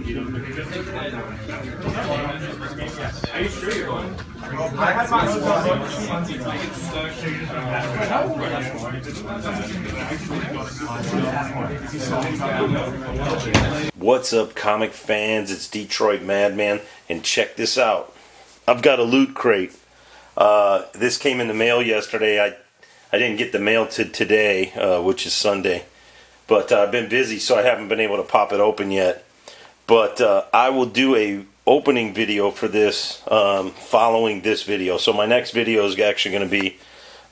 Are you sure you're going? What's up, comic fans? It's Detroit Madman, and check this out. I've got a loot crate. This came in the mail yesterday. I didn't get the mail today, which is Sunday. But I've been busy, so I haven't been able to pop it open yet. But I will do a opening video for this following this video. So my next video is actually going to be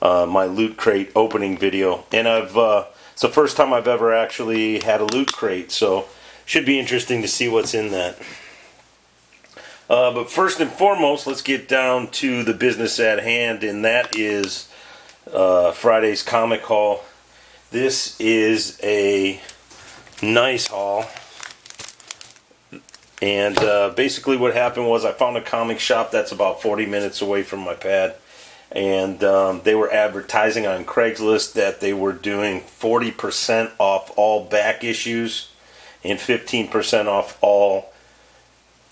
my loot crate opening video. And it's the first time I've ever actually had a loot crate, so should be interesting to see what's in that. But first and foremost, let's get down to the business at hand, and that is Friday's comic haul. This is a nice haul, and basically what happened was I found a comic shop that's about 40 minutes away from my pad, and they were advertising on Craigslist that they were doing 40% off all back issues and 15% off all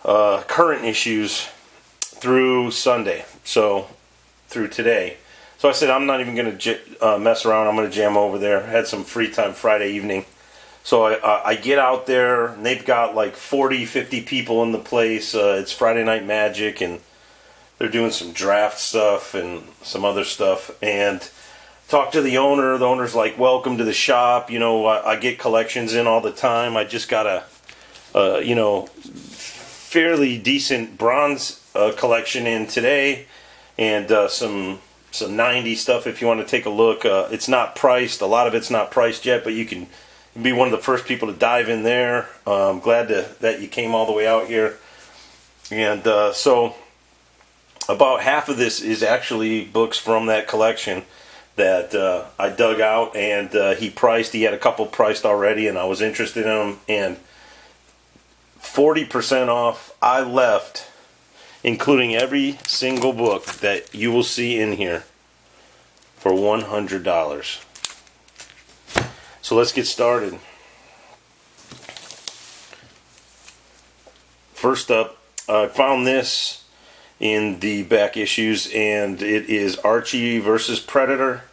current issues through Sunday, so through today. So I said, I'm not even going to mess around. I'm going to jam over there. I had some free time Friday evening. So I get out there, and they've got like 40, 50 people in the place. It's Friday Night Magic, and they're doing some draft stuff and some other stuff. And talk to the owner. The owner's like, welcome to the shop. You know, I get collections in all the time. I just got a, you know, fairly decent bronze collection in today, and some 90s stuff if you want to take a look. It's not priced. A lot of it's not priced yet, but you can be one of the first people to dive in there. I'm glad that you came all the way out here. And so about half of this is actually books from that collection that I dug out, and he priced. He had a couple priced already, and I was interested in them. And 40% off, I left, including every single book that you will see in here, for $100. So let's get started. First up, I found this in the back issues, and it is Archie versus Predator.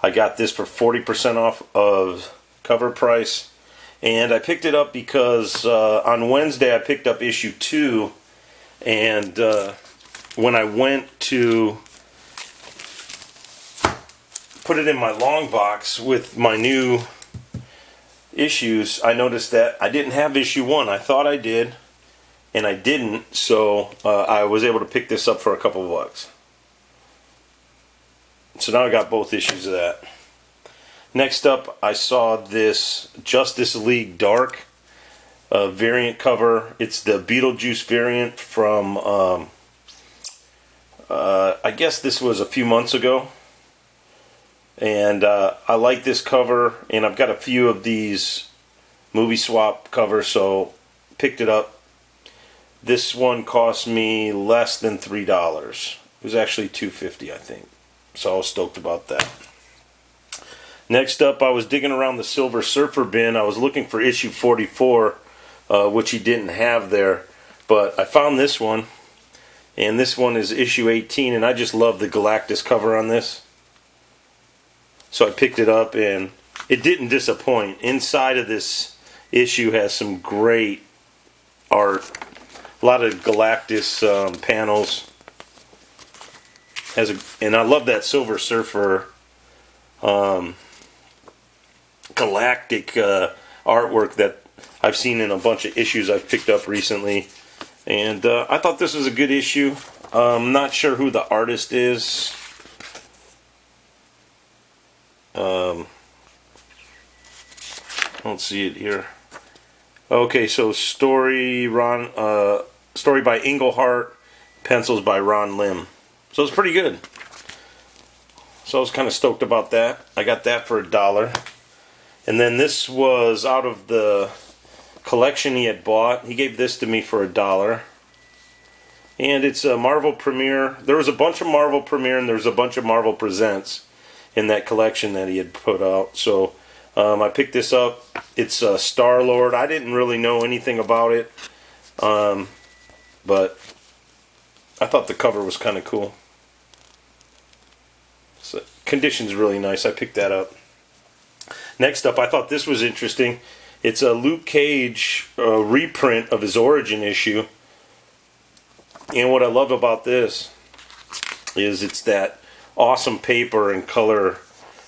I got this for 40% off of cover price, and I picked it up because on Wednesday I picked up issue 2, and when I went to put it in my long box with my new issues, I noticed that I didn't have issue 1. I thought I did, and I didn't, so I was able to pick this up for a couple of bucks. So now I got both issues of that. Next up, I saw this Justice League Dark variant cover. It's the Beetlejuice variant from, I guess this was a few months ago. And I like this cover, and I've got a few of these movie swap covers, so picked it up. This one cost me less than $3. It was actually $2.50, I think. So I was stoked about that. Next up, I was digging around the Silver Surfer bin. I was looking for issue 44, which he didn't have there. But I found this one, and this one is issue 18, and I just love the Galactus cover on this. So I picked it up, and it didn't disappoint. Inside of this issue has some great art. A lot of Galactus panels. And I love that Silver Surfer galactic artwork that I've seen in a bunch of issues I've picked up recently. And I thought this was a good issue. I'm not sure who the artist is. I don't see it here. Okay, so story by Englehart, pencils by Ron Lim. So it's pretty good. So I was kind of stoked about that. I got that for $1. And then this was out of the collection he had bought. He gave this to me for $1. And it's a Marvel Premiere. There was a bunch of Marvel Premiere, and there's a bunch of Marvel Presents in that collection that he had put out. So I picked this up. It's Star-Lord. I didn't really know anything about it. But I thought the cover was kind of cool. So, condition's really nice. I picked that up. Next up, I thought this was interesting. It's a Luke Cage reprint of his Origin issue. And what I love about this is it's that awesome paper and color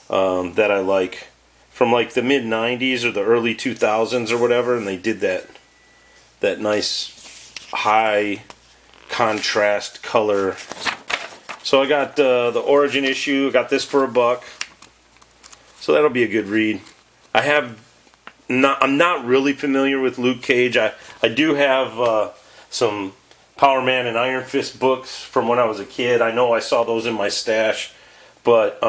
that I like. From like the mid 90s or the early 2000s or whatever, and they did that nice high contrast color. So I got the Origin issue. I got this for $1, so that'll be a good read. I'm not really familiar with Luke Cage. I do have some Power Man and Iron Fist books from when I was a kid. I know I saw those in my stash, but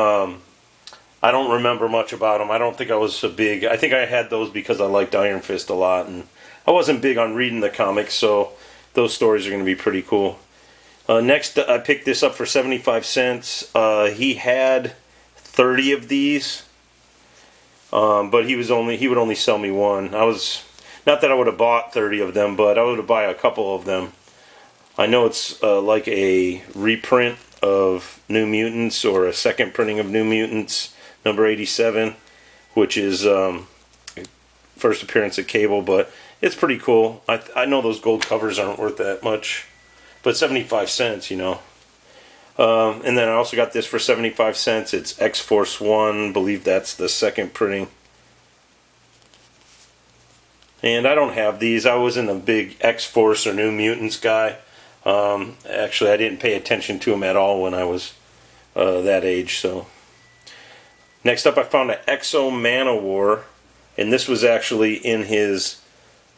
I don't remember much about them. I don't think I was so big. I think I had those because I liked Iron Fist a lot, and I wasn't big on reading the comics, so those stories are going to be pretty cool. Next, I picked this up for 75 cents. He had 30 of these, but he would only sell me one. Not that I would have bought 30 of them, but I would have bought a couple of them. I know it's like a reprint of New Mutants, or a second printing of New Mutants, number 87, which is first appearance of Cable, but it's pretty cool. I know those gold covers aren't worth that much, but 75 cents, you know. And then I also got this for 75 cents. It's X-Force 1, I believe that's the second printing. And I don't have these. I wasn't a big X-Force or New Mutants guy. Actually, I didn't pay attention to them at all when I was that age, so... Next up, I found an Exo Man-O-War, and this was actually in his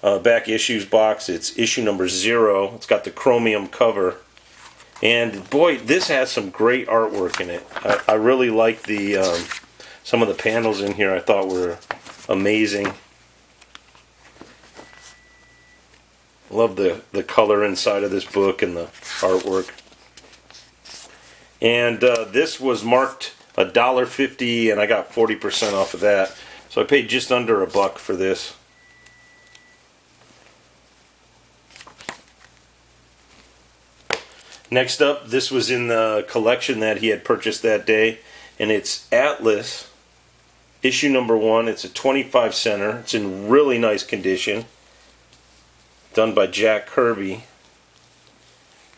back issues box. It's issue number 0. It's got the chromium cover, and boy, this has some great artwork in it. I really like the some of the panels in here. I thought were amazing. Love the color inside of this book and the artwork. And this was marked $1.50, and I got 40% off of that. So I paid just under $1 for this. Next up, this was in the collection that he had purchased that day, and it's Atlas, issue number 1. It's a 25 center. It's in really nice condition, done by Jack Kirby.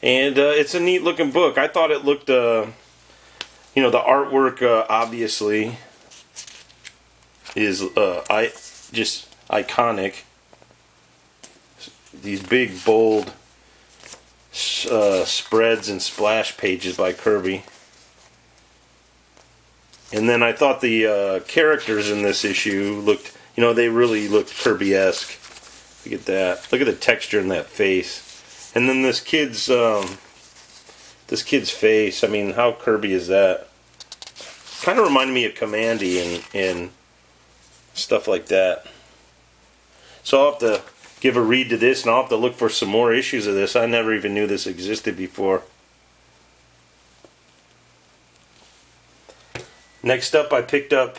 And it's a neat looking book. I thought it looked, you know, the artwork obviously is just iconic. These big, bold spreads and splash pages by Kirby. And then I thought the characters in this issue looked, you know, they really looked Kirby-esque. Look at that. Look at the texture in that face. And then this kid's face. I mean, how Kirby is that? Kind of reminded me of Commandy and stuff like that. So I'll have to give a read to this, and I'll have to look for some more issues of this. I never even knew this existed before. Next up, I picked up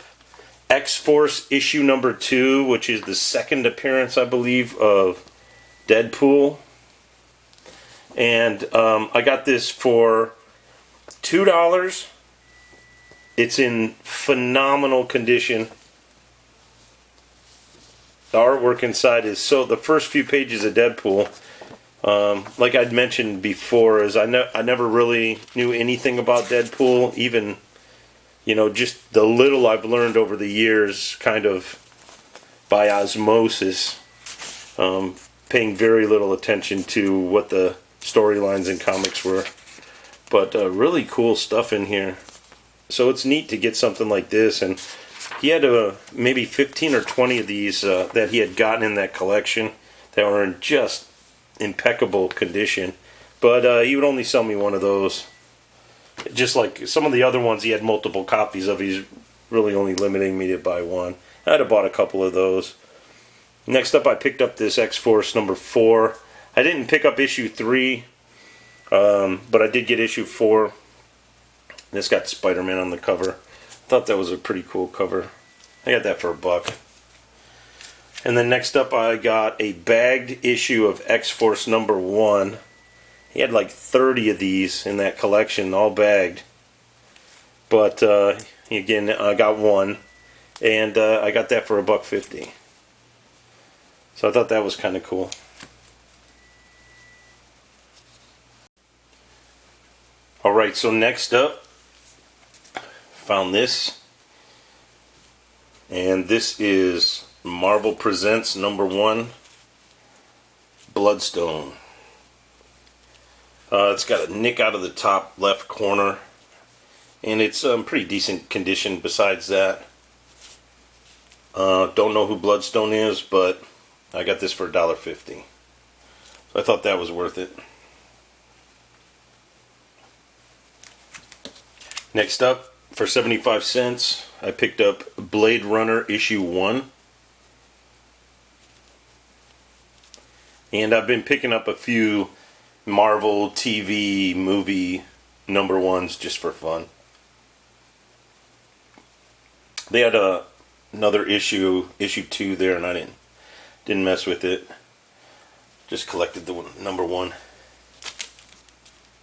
X-Force issue number 2, which is the second appearance, I believe, of Deadpool. And I got this for $2. It's in phenomenal condition. The artwork inside is so... The first few pages of Deadpool, like I'd mentioned before, is I never really knew anything about Deadpool, even, you know, just the little I've learned over the years, kind of by osmosis, paying very little attention to what the storylines and comics were. But really cool stuff in here. So it's neat to get something like this, and he had maybe 15 or 20 of these that he had gotten in that collection that were in just impeccable condition. But he would only sell me one of those. Just like some of the other ones he had multiple copies of, he's really only limiting me to buy one. I'd have bought a couple of those. Next up, I picked up this X-Force number 4. I didn't pick up issue 3, but I did get issue 4. This got Spider-Man on the cover. Thought that was a pretty cool cover. I got that for $1. And then next up, I got a bagged issue of X-Force #1. He had like 30 of these in that collection, all bagged. But again, I got one, and I got that for $1.50. So I thought that was kind of cool. Alright, so next up, found this. And this is Marvel Presents #1, Bloodstone. It's got a nick out of the top left corner, and it's pretty decent condition besides that. Don't know who Bloodstone is, but I got this for $1.50. So I thought that was worth it. Next up, for 75 cents, I picked up Blade Runner issue 1. And I've been picking up a few Marvel TV movie #1s just for fun. They had another issue 2 there, and I didn't mess with it. Just collected the #1.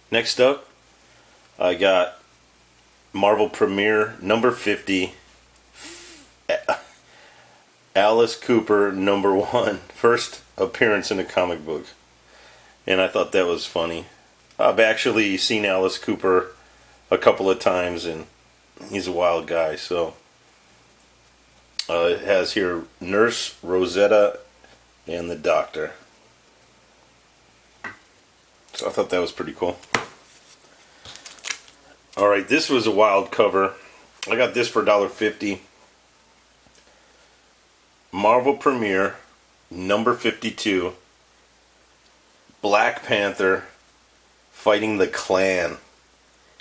Next up, I got Marvel Premiere #50, Alice Cooper #1, first appearance in a comic book. And I thought that was funny. I've actually seen Alice Cooper a couple of times, and he's a wild guy. So it has here Nurse, Rosetta, and the Doctor. So I thought that was pretty cool. Alright, this was a wild cover. I got this for $1.50. Marvel Premiere #52, Black Panther fighting the Klan.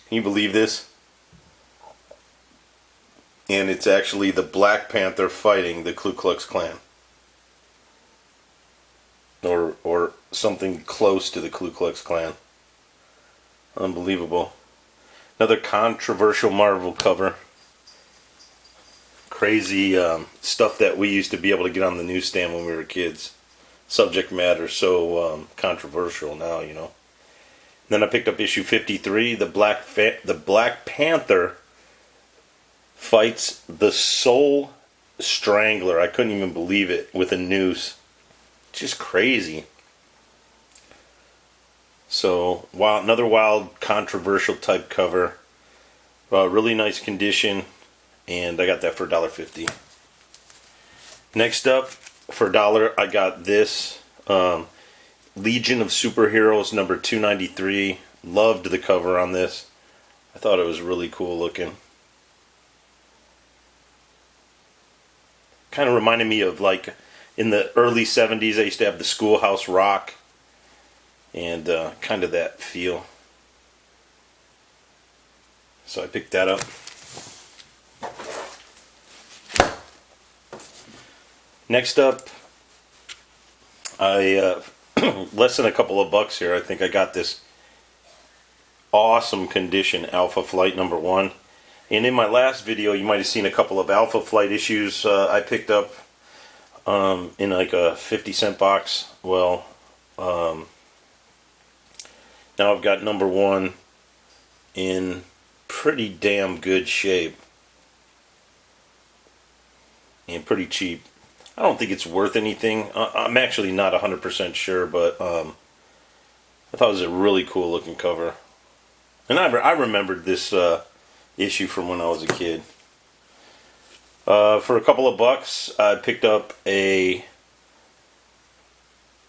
Can you believe this? And it's actually the Black Panther fighting the Ku Klux Klan. Or something close to the Ku Klux Klan. Unbelievable. Another controversial Marvel cover. Crazy stuff that we used to be able to get on the newsstand when we were kids. Subject matter so controversial now, you know. Then I picked up issue 53. The Black Panther fights the Soul Strangler. I couldn't even believe it, with a noose. Just crazy. So, another wild, controversial type cover. Really nice condition, and I got that for $1.50. Next up, for $1, I got this Legion of Superheroes #293. Loved the cover on this. I thought it was really cool looking. Kind of reminded me of, like, in the early 70s, I used to have the Schoolhouse Rock. And kind of that feel. So I picked that up. Next up, I less than a couple of bucks here. I think I got this awesome condition Alpha Flight #1. And in my last video, you might have seen a couple of Alpha Flight issues I picked up in like a 50-cent box. Well, now I've got #1 in pretty damn good shape. And pretty cheap. I don't think it's worth anything. I'm actually not 100% sure, but I thought it was a really cool looking cover. And I remembered this issue from when I was a kid. For a couple of bucks, I picked up a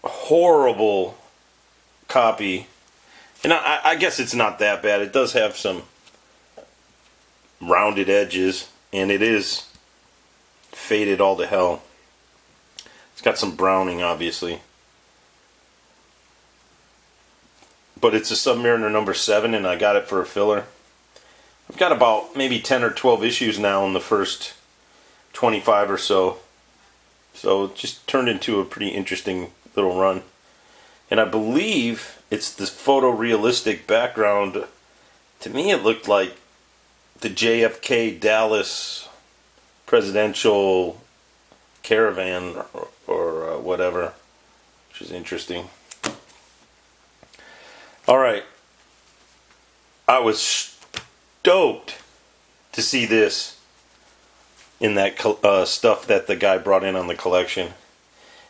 horrible copy. And I guess it's not that bad. It does have some rounded edges, and it is faded all to hell. It's got some browning, obviously. But it's a Submariner #7, and I got it for a filler. I've got about maybe 10 or 12 issues now in the first 25 or so. So it just turned into a pretty interesting little run. And I believe it's the photorealistic background. To me, it looked like the JFK Dallas presidential caravan or whatever, which is interesting. All right, I was stoked to see this in that stuff that the guy brought in on the collection.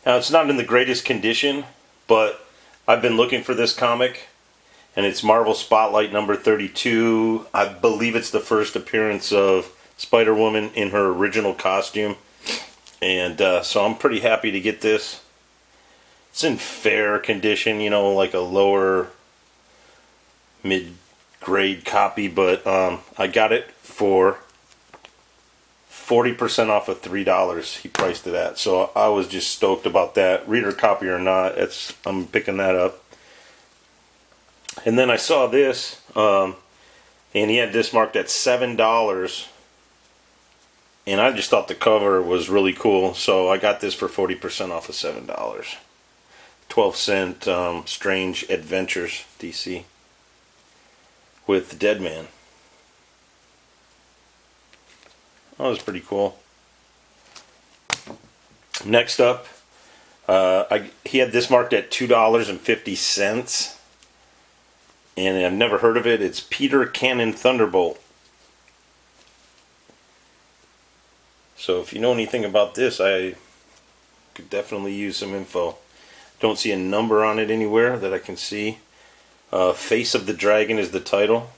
Now, it's not in the greatest condition, but I've been looking for this comic, and it's Marvel Spotlight number 32. I believe it's the first appearance of Spider-Woman in her original costume, and so I'm pretty happy to get this. It's in fair condition, you know, like a lower mid-grade copy, but I got it for 40% off of $3 he priced it at, so I was just stoked about that. Reader copy or not, I'm picking that up. And then I saw this, and he had this marked at $7, and I just thought the cover was really cool, so I got this for 40% off of $7. 12-cent Strange Adventures DC with the Dead Man. That was pretty cool. Next up, he had this marked at $2.50, and I've never heard of it. It's Peter Cannon Thunderbolt. So if you know anything about this, I could definitely use some info. Don't see a number on it anywhere that I can see. Face of the Dragon is the title,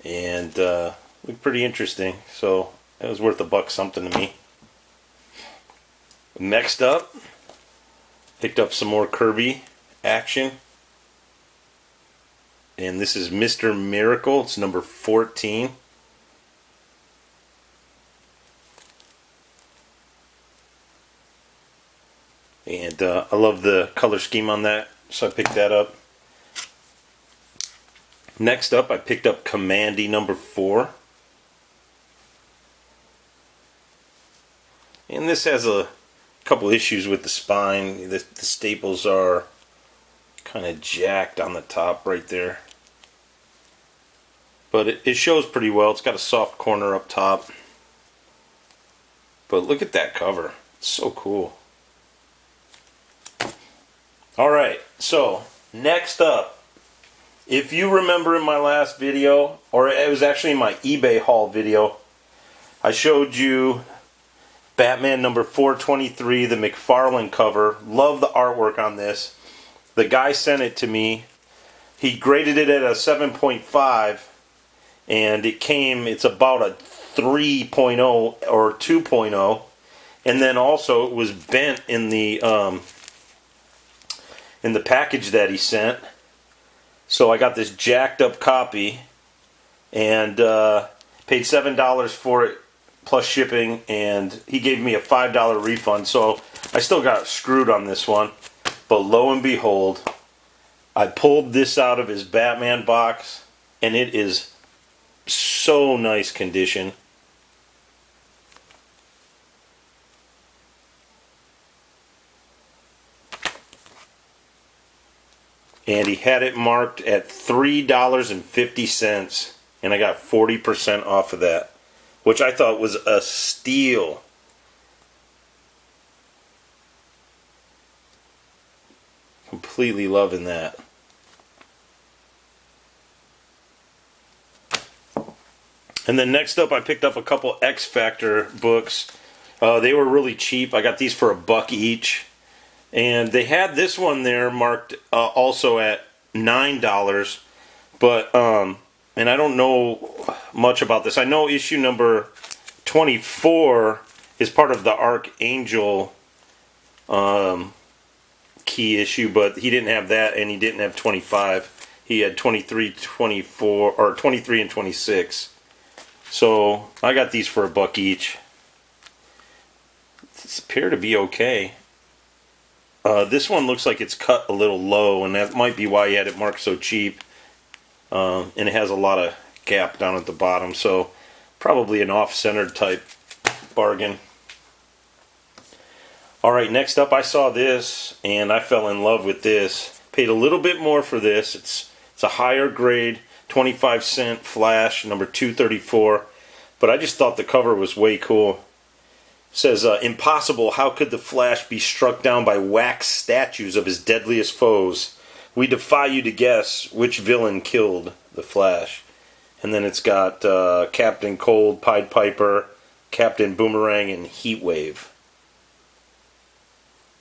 and looked pretty interesting, so it was worth $1 something to me. Next up, picked up some more Kirby action, and this is Mr. Miracle. It's number 14. And I love the color scheme on that, so I picked that up. Next up, I picked up Commandy number 4. And this has a couple issues with the spine. The staples are kind of jacked on the top right there. But it shows pretty well. It's got a soft corner up top. But look at that cover. It's so cool. Alright, so next up, if you remember in my last video, or it was actually in my eBay haul video, I showed you Batman number 423, the McFarlane cover. Love the artwork on this. The guy sent it to me. He graded it at a 7.5, and it's about a 3.0 or 2.0, and then also it was bent in the package that he sent. So I got this jacked up copy, and paid $7 for it plus shipping, and he gave me a $5 refund, so I still got screwed on this one. But lo and behold, I pulled this out of his Batman box, and it is so nice condition. And he had it marked at $3.50, and I got 40% off of that, which I thought was a steal. Completely loving that. And then next up, I picked up a couple X Factor books. They were really cheap. I got these for $1 each. And they had this one there marked also at $9, but and I don't know much about this. I know issue number 24 is part of the Archangel key issue, but he didn't have that, and he didn't have 25. He had 23, 24, or 23 and 26. So I got these for $1 each. These appear to be okay. This one looks like it's cut a little low, and that might be why he had it marked so cheap. And it has a lot of gap down at the bottom, so probably an off-centered type bargain. Alright, next up I saw this, and I fell in love with this. Paid a little bit more for this. It's a higher grade, 25-cent Flash, number 234. But I just thought the cover was way cool. Says, impossible, how could the Flash be struck down by wax statues of his deadliest foes? We defy you to guess which villain killed the Flash. And then it's got Captain Cold, Pied Piper, Captain Boomerang, and Heatwave.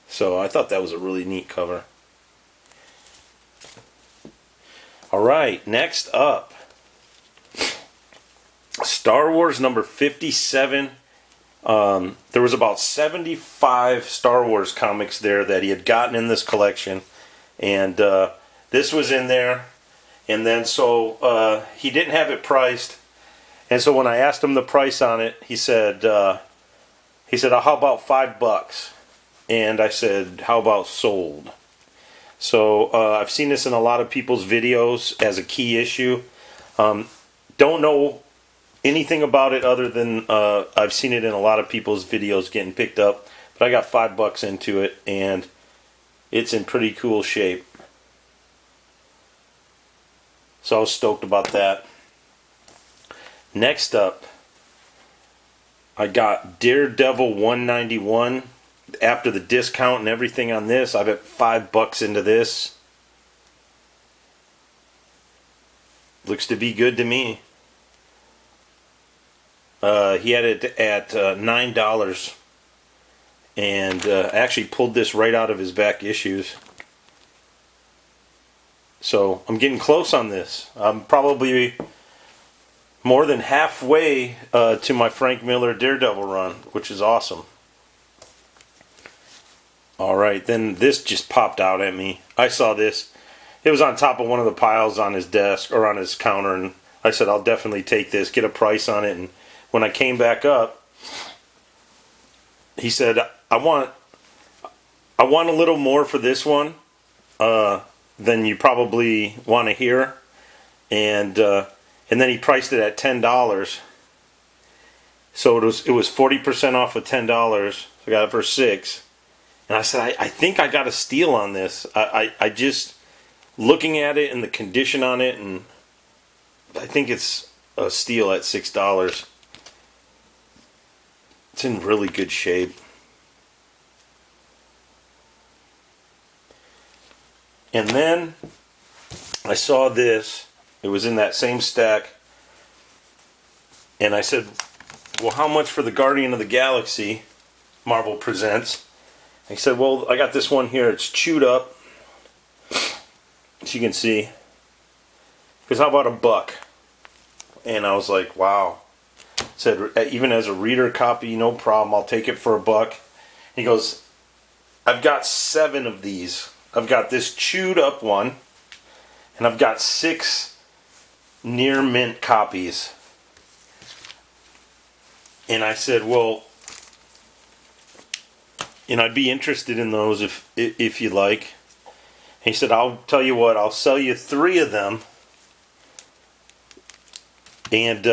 So I thought that was a really neat cover. Alright, next up, Star Wars number 57. There was about 75 Star Wars comics there that he had gotten in this collection, and this was in there. And then so he didn't have it priced, and so when I asked him the price on it, he said, "How about $5?" And I said, "How about sold?" So I've seen this in a lot of people's videos as a key issue. Don't know anything about it other than I've seen it in a lot of people's videos getting picked up, but I got $5 into it, and it's in pretty cool shape. So I was stoked about that. Next up, I got Daredevil 191. After the discount and everything on this, I bet $5 into this. Looks to be good to me. He had it at $9, and actually pulled this right out of his back issues. So I'm getting close on this. I'm probably more than halfway to my Frank Miller Daredevil run, which is awesome. Alright, then this just popped out at me. I saw this. It was on top of one of the piles on his desk, or on his counter, and I said, I'll definitely take this, get a price on it. And when I came back up, he said, I want a little more for this one than you probably want to hear. And then he priced it at $10. So it was 40% off of $10. So I got it for $6. And I said, I think I got a steal on this. I just, looking at it and the condition on it, and I think it's a steal at $6. It's in really good shape. And then I saw this. It was in that same stack. And I said, well, how much for the Guardian of the Galaxy Marvel Presents? He said, well, I got this one here. It's chewed up, as you can see. Because how about $1? And I was like, wow. Said, even as a reader copy, no problem. I'll take it for $1. He goes, I've got 7 of these. I've got this chewed up one, and I've got 6 near mint copies. And I said, well, I'd be interested in those if you like. And he said, I'll tell you what, I'll sell you 3 of them. And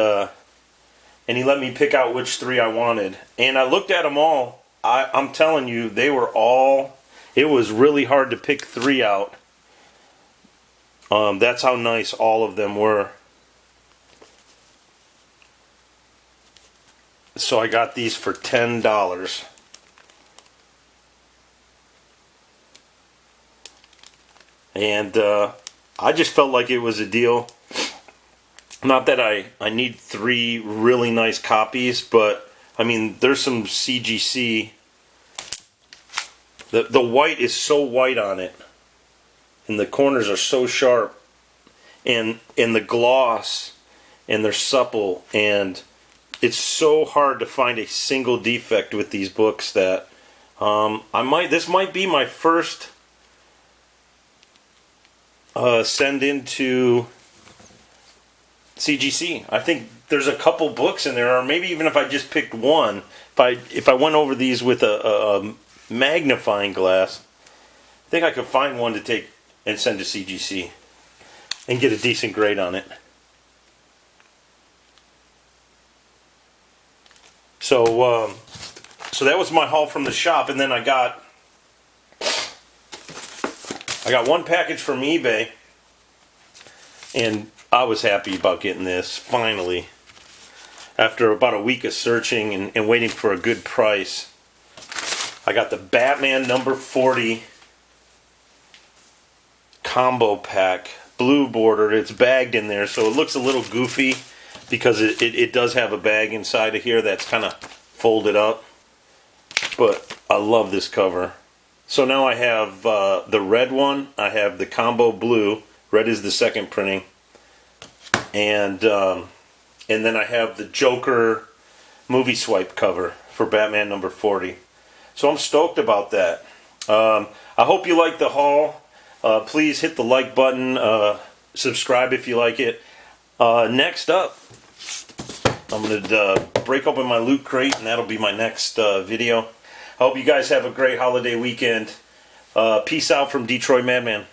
he let me pick out which 3 I wanted. And I looked at them all. I'm telling you, they were all, it was really hard to pick 3 out. That's how nice all of them were. So I got these for $10. And I just felt like it was a deal. Not that I need 3 really nice copies, but I mean, there's some CGC. The white is so white on it, and the corners are so sharp, and the gloss, and they're supple, and it's so hard to find a single defect with these books that this might be my first send into CGC. I think there's a couple books in there, or maybe even if I just picked one, if I went over these with a magnifying glass, I think I could find one to take and send to CGC and get a decent grade on it. So that was my haul from the shop, and then I got one package from eBay, and I was happy about getting this, finally. after about a week of searching and waiting for a good price, I got the Batman number 40 combo pack, blue bordered. It's bagged in there, so it looks a little goofy because it does have a bag inside of here that's kind of folded up. But I love this cover. So now I have the red one. I have the combo blue. Red is the second printing. And then I have the Joker movie swipe cover for Batman number 40. So I'm stoked about that. I hope you like the haul. Please hit the like button. Subscribe if you like it. Next up, I'm going to break open my loot crate, and that'll be my next video. I hope you guys have a great holiday weekend. Peace out from Detroit Madman.